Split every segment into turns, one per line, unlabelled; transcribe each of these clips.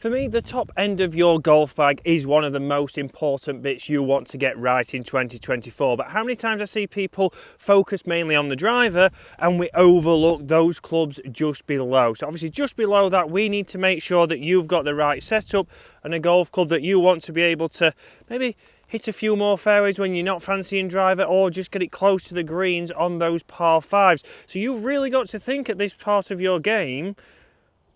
For me, the top end of your golf bag is one of the most important bits you want to get right in 2024. But how many times I see people focus mainly on the driver and we overlook those clubs just below. So obviously just below that, we need to make sure that you've got the right setup and a golf club that you want to be able to maybe hit a few more fairways when you're not fancying driver, or just get it close to the greens on those par fives. So you've really got to think at this part of your game,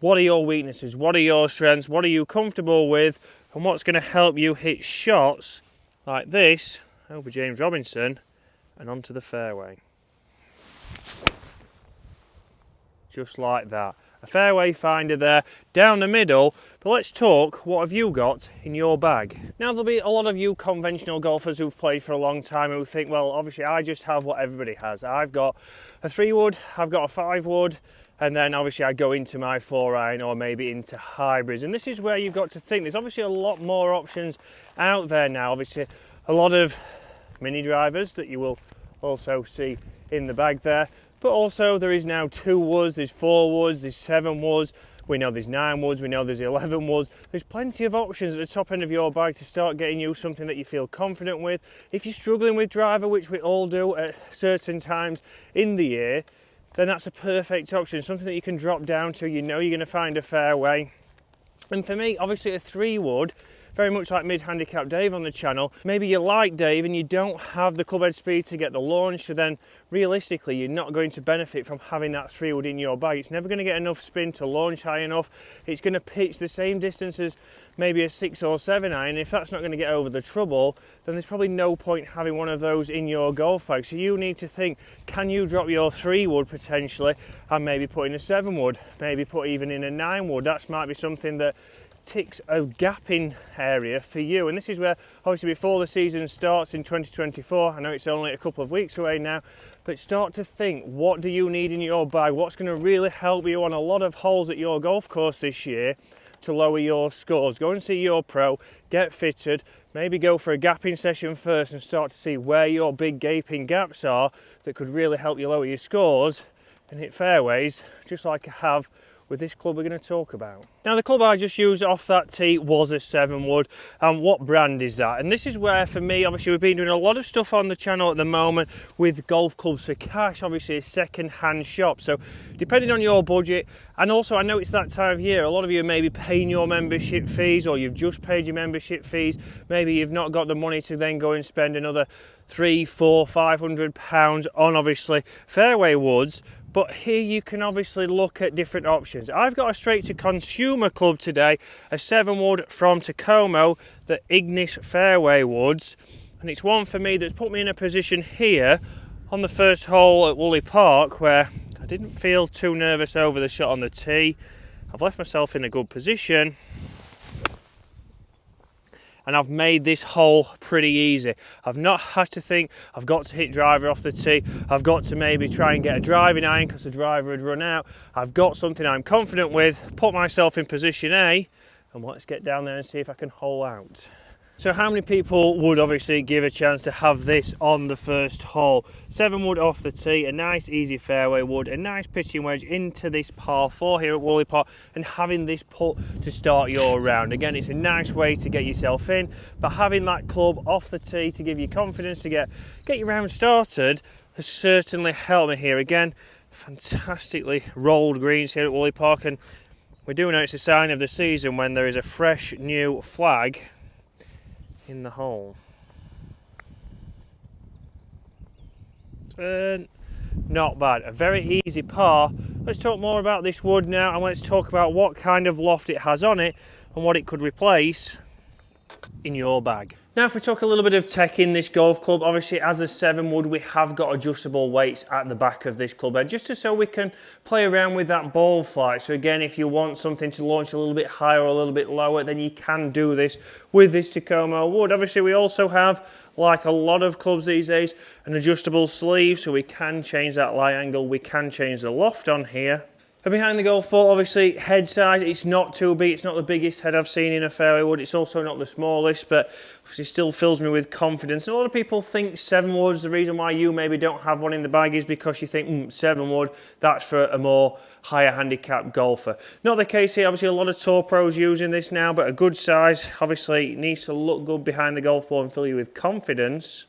what are your weaknesses? What are your strengths? What are you comfortable with? And what's going to help you hit shots like this over James Robinson and onto the fairway. Just like that. A fairway finder there, down the middle. But let's talk, what have you got in your bag? Now there'll be a lot of you conventional golfers who've played for a long time who think, well, obviously I just have what everybody has. I've got a 3-wood, I've got a 5-wood, and then obviously I go into my 4-iron or maybe into hybrids. And this is where you've got to think. There's obviously a lot more options out there now. Obviously a lot of mini drivers that you will also see in the bag there. But also there is now 2-woods, there's 4-woods, there's 7-woods. We know there's 9-woods, we know there's 11-woods. There's plenty of options at the top end of your bag to start getting you something that you feel confident with. If you're struggling with driver, which we all do at certain times in the year, then that's a perfect option, something that you can drop down to. You know you're going to find a fairway. And for me, obviously a 3-wood, very much like mid-handicap Dave on the channel. Maybe you like Dave and you don't have the clubhead speed to get the launch, so then realistically you're not going to benefit from having that 3-wood in your bag. It's never going to get enough spin to launch high enough. It's going to pitch the same distance as maybe a 6 or 7-iron. If that's not going to get over the trouble, then there's probably no point having one of those in your golf bag. So you need to think, can you drop your 3-wood potentially and maybe put in a 7-wood, maybe put even in a 9-wood. That might be something that ticks a gap in area for you. And this is where obviously before the season starts in 2024, I know it's only a couple of weeks away now, but start to think, what do you need in your bag? What's going to really help you on a lot of holes at your golf course this year to lower your scores? Go and see your pro, get fitted, maybe go for a gapping session first and start to see where your big gaping gaps are that could really help you lower your scores and hit fairways, just like I have with this club we're going to talk about. Now the club I just used off that tee was a 7-wood, and what brand is that? And this is where for me, obviously we've been doing a lot of stuff on the channel at the moment with golf clubs for cash, obviously a second-hand shop. So depending on your budget, and also I know it's that time of year, a lot of you may be paying your membership fees, or you've just paid your membership fees, maybe you've not got the money to then go and spend another £300, £400, £500 on obviously fairway woods. But here you can obviously look at different options. I've got a straight to consumer club today, a 7-wood from Tacoma, the Ignis fairway woods. And it's one for me that's put me in a position here on the first hole at Woolley Park where I didn't feel too nervous over the shot on the tee. I've left myself in a good position. And I've made this hole pretty easy. I've not had to think I've got to hit driver off the tee. I've got to maybe try and get a driving iron because the driver had run out. I've got something I'm confident with, put myself in position A, and let's get down there and see if I can hole out. So how many people would obviously give a chance to have this on the first hole? 7-wood off the tee, a nice easy fairway wood, a nice pitching wedge into this par 4 here at Woolley Park, and having this putt to start your round. Again, it's a nice way to get yourself in, but having that club off the tee to give you confidence to get your round started has certainly helped me here. Again, fantastically rolled greens here at Woolley Park, and we do know it's a sign of the season when there is a fresh new flag in the hole. Not bad, a very easy par. Let's talk more about this wood now, and let's talk about what kind of loft it has on it and what it could replace in your bag. Now if we talk a little bit of tech in this golf club, obviously as a 7-wood we have got adjustable weights at the back of this club head, just so we can play around with that ball flight. So again, if you want something to launch a little bit higher or a little bit lower, then you can do this with this Tacoma wood. Obviously we also have, like a lot of clubs these days, an adjustable sleeve, so we can change that lie angle, we can change the loft on here. And behind the golf ball, obviously, head size, it's not too big. It's not the biggest head I've seen in a fairway wood. It's also not the smallest, but obviously still fills me with confidence. And a lot of people think 7 woods, the reason why you maybe don't have one in the bag is because you think, 7 wood, that's for a more higher handicap golfer. Not the case here. Obviously, a lot of tour pros using this now, but a good size, obviously, needs to look good behind the golf ball and fill you with confidence.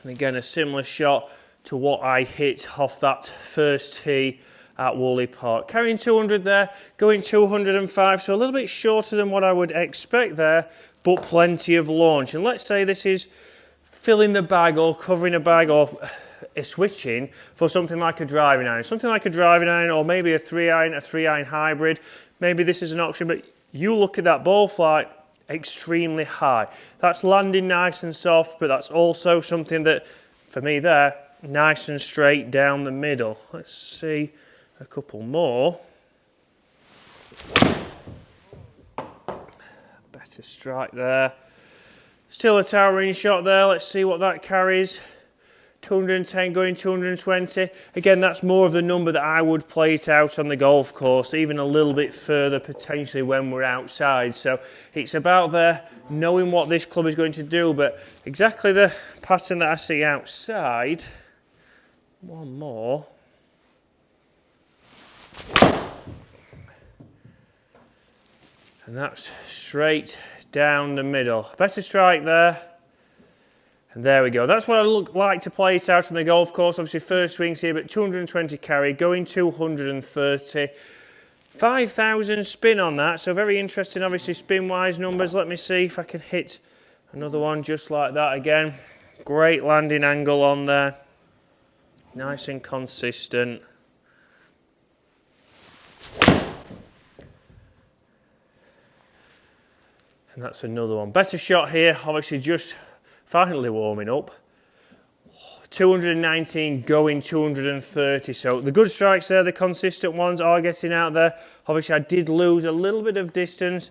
And again, a similar shot to what I hit off that first tee at Woolley Park. Carrying 200 there, going 205, so a little bit shorter than what I would expect there, but plenty of launch. And let's say this is filling the bag or covering a bag or switching for something like a driving iron. Something like a driving iron or maybe a 3-iron hybrid. Maybe this is an option, but you look at that ball flight, extremely high. That's landing nice and soft, but that's also something that, for me there, nice and straight down the middle. Let's see a couple more. Better strike there. Still a towering shot there. Let's see what that carries. 210 going 220. Again, that's more of the number that I would play it out on the golf course, even a little bit further potentially when we're outside. So it's about there knowing what this club is going to do, but exactly the pattern that I see outside. One more. And that's straight down the middle. Better strike there. And there we go. That's what I look like to play it out on the golf course. Obviously first swings here, but 220 carry, going 230. 5,000 spin on that. So very interesting, obviously, spin-wise numbers. Let me see if I can hit another one just like that again. Great landing angle on there. Nice and consistent. And that's another one. Better shot here, obviously just finally warming up. 219 going 230. So the good strikes there, the consistent ones are getting out there. Obviously I did lose a little bit of distance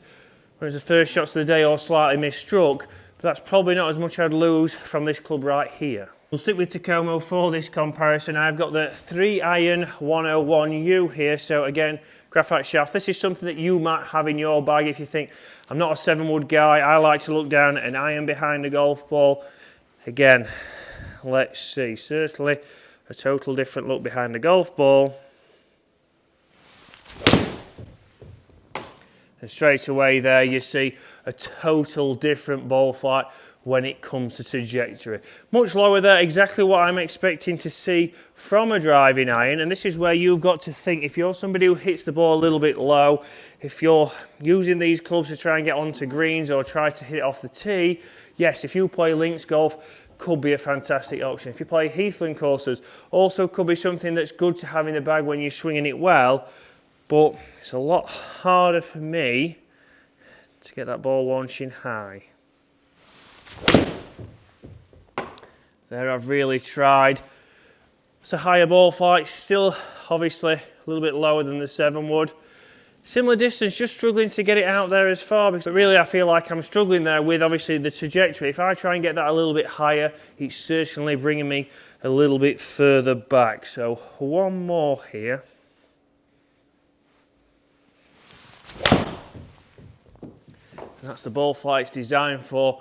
when it was the first shots of the day or slightly misstruck, but that's probably not as much I'd lose from this club right here. We'll stick with Tacoma for this comparison. I've got the 3-iron 101U here. So again, graphite shaft. This is something that you might have in your bag if you think, I'm not a 7-wood guy, I like to look down at an iron behind the golf ball. Again, let's see, certainly a total different look behind the golf ball. And straight away there you see a total different ball flight when it comes to trajectory. Much lower there, exactly what I'm expecting to see from a driving iron, and this is where you've got to think, if you're somebody who hits the ball a little bit low, if you're using these clubs to try and get onto greens or try to hit it off the tee, yes, if you play links golf, could be a fantastic option. If you play Heathland courses, also could be something that's good to have in the bag when you're swinging it well, but it's a lot harder for me to get that ball launching high. There I've really tried. It's a higher ball flight, still obviously a little bit lower than the 7-wood. Similar distance, just struggling to get it out there as far, because really I feel like I'm struggling there with obviously the trajectory. If I try and get that a little bit higher, it's certainly bringing me a little bit further back. So one more here. And that's the ball flight it's designed for.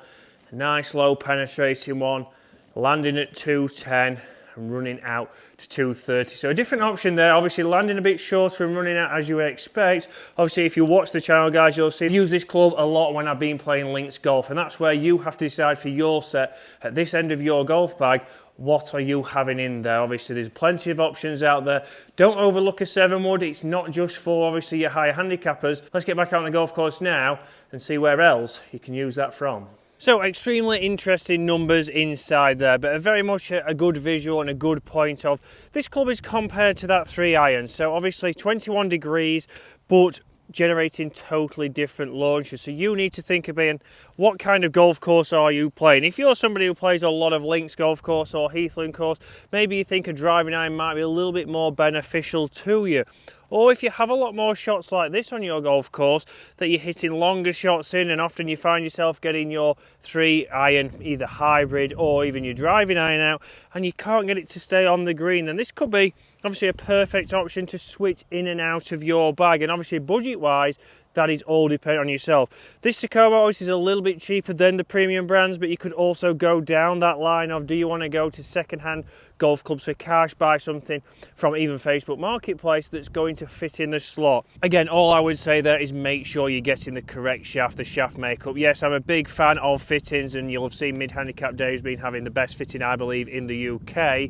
A nice low penetrating one, landing at 210 and running out to 230. So a different option there, obviously landing a bit shorter and running out as you would expect. Obviously if you watch the channel guys, you'll see I use this club a lot when I've been playing links golf, and that's where you have to decide for your set at this end of your golf bag, what are you having in there? Obviously there's plenty of options out there. Don't overlook a 7-wood, it's not just for obviously your higher handicappers. Let's get back out on the golf course now and see where else you can use that from. So extremely interesting numbers inside there, but very much a good visual and a good point of this club is compared to that 3-iron. So obviously 21 degrees, but generating totally different launches. So you need to think about what kind of golf course are you playing. If you're somebody who plays a lot of links golf course or Heathland course, maybe you think a driving iron might be a little bit more beneficial to you. Or if you have a lot more shots like this on your golf course, that you're hitting longer shots in, and often you find yourself getting your 3-iron, either hybrid or even your driving iron out, and you can't get it to stay on the green, then this could be obviously a perfect option to switch in and out of your bag. And obviously budget wise, that is all dependent on yourself. This Tacoma obviously is a little bit cheaper than the premium brands, but you could also go down that line of, do you want to go to second-hand golf clubs for cash, buy something from even Facebook Marketplace that's going to fit in the slot. Again, all I would say there is make sure you're getting the correct shaft, the shaft makeup. Yes, I'm a big fan of fittings, and you'll have seen Mid-Handicap Dave's been having the best fitting, I believe, in the UK.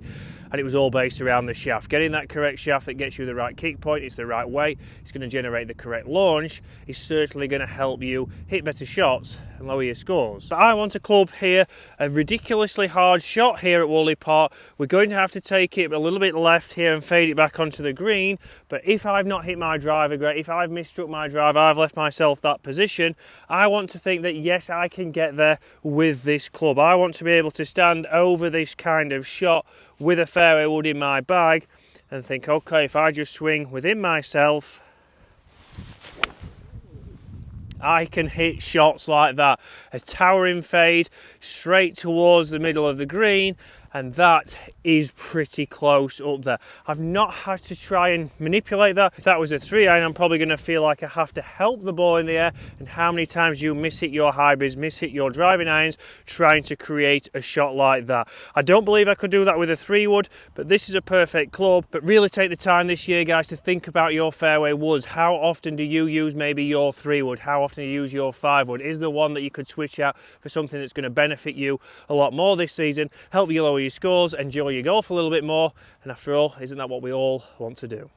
And it was all based around the shaft. Getting that correct shaft that gets you the right kick point, it's the right weight, it's going to generate the correct launch, is certainly going to help you hit better shots and lower your scores. But I want a club here, a ridiculously hard shot here at Woolley Park. We're going to have to take it a little bit left here and fade it back onto the green. But if I've not hit my driver great, if I've misstruck my driver, I've left myself that position, I want to think that yes, I can get there with this club. I want to be able to stand over this kind of shot with a fairway wood in my bag and think, okay, if I just swing within myself, I can hit shots like that. A towering fade straight towards the middle of the green, and that is pretty close up there. I've not had to try and manipulate that. If that was a 3-iron, I'm probably going to feel like I have to help the ball in the air, and how many times you miss-hit your hybrids, miss-hit your driving irons trying to create a shot like that. I don't believe I could do that with a 3-wood, but this is a perfect club. But really take the time this year, guys, to think about your fairway woods. How often do you use maybe your 3-wood? How often do you use your 5-wood? Is there one that you could switch out for something that's going to benefit you a lot more this season, help you lower your scores, enjoy your golf a little bit more, and after all, isn't that what we all want to do?